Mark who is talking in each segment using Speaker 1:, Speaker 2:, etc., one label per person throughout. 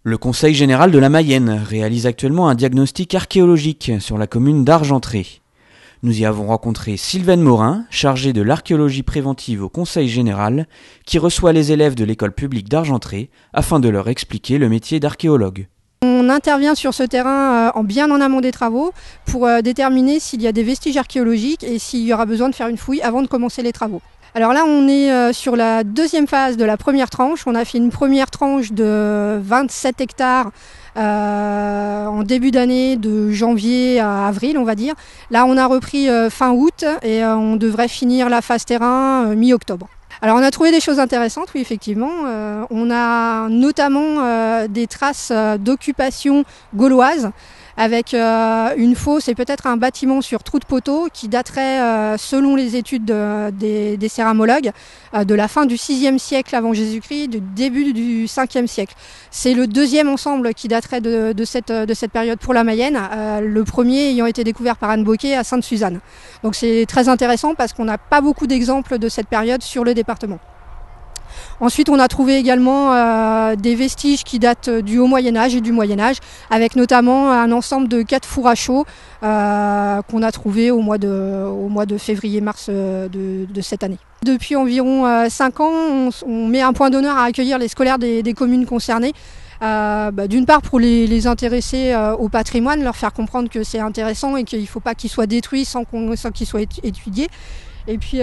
Speaker 1: Le Conseil général de la Mayenne réalise actuellement un diagnostic archéologique sur la commune d'Argentré. Nous y avons rencontré Sylvaine Morin, chargée de l'archéologie préventive au Conseil général, qui reçoit les élèves de l'école publique d'Argentré afin de leur expliquer le métier d'archéologue.
Speaker 2: On intervient sur ce terrain bien en amont des travaux pour déterminer s'il y a des vestiges archéologiques et s'il y aura besoin de faire une fouille avant de commencer les travaux. Alors là, on est sur la deuxième phase de la première tranche. On a fait une première tranche de 27 hectares en début d'année, de janvier à avril, on va dire. Là, on a repris fin août et on devrait finir la phase terrain mi-octobre. Alors on a trouvé des choses intéressantes, oui effectivement. On a notamment des traces d'occupation gauloise avec une fosse et peut-être un bâtiment sur trou de poteau qui daterait, selon les études des céramologues, de la fin du 6e siècle avant Jésus-Christ, du début du 5e siècle. C'est le deuxième ensemble qui daterait de cette période pour la Mayenne, le premier ayant été découvert par Anne Bocquet à Sainte-Suzanne. Donc c'est très intéressant parce qu'on n'a pas beaucoup d'exemples de cette période sur le département. Ensuite, on a trouvé également des vestiges qui datent du Haut Moyen-Âge et du Moyen-Âge, avec notamment un ensemble de 4 fours à chaux qu'on a trouvé au mois de février-mars de cette année. Depuis environ 5 ans, on met un point d'honneur à accueillir les scolaires des communes concernées. D'une part pour les intéresser au patrimoine, leur faire comprendre que c'est intéressant et qu'il ne faut pas qu'ils soient détruits sans qu'ils soient étudiés. Et puis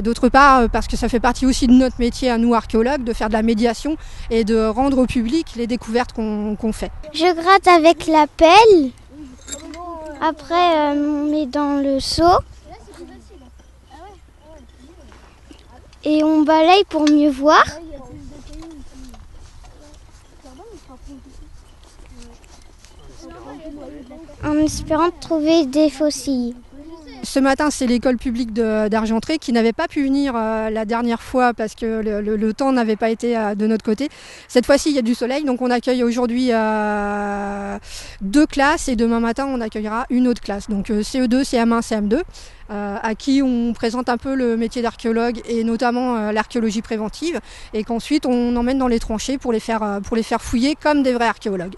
Speaker 2: d'autre part parce que ça fait partie aussi de notre métier à nous archéologues de faire de la médiation et de rendre au public les découvertes qu'on fait.
Speaker 3: Je gratte avec la pelle, après on met dans le seau et on balaye pour mieux voir. En espérant trouver des fossiles.
Speaker 2: Ce matin, c'est l'école publique d'Argentré qui n'avait pas pu venir la dernière fois parce que le temps n'avait pas été de notre côté. Cette fois-ci, il y a du soleil, donc on accueille aujourd'hui 2 classes et demain matin, on accueillera une autre classe. Donc CE2, CM1, CM2, à qui on présente un peu le métier d'archéologue et notamment l'archéologie préventive et qu'ensuite on emmène dans les tranchées pour les faire fouiller comme des vrais archéologues.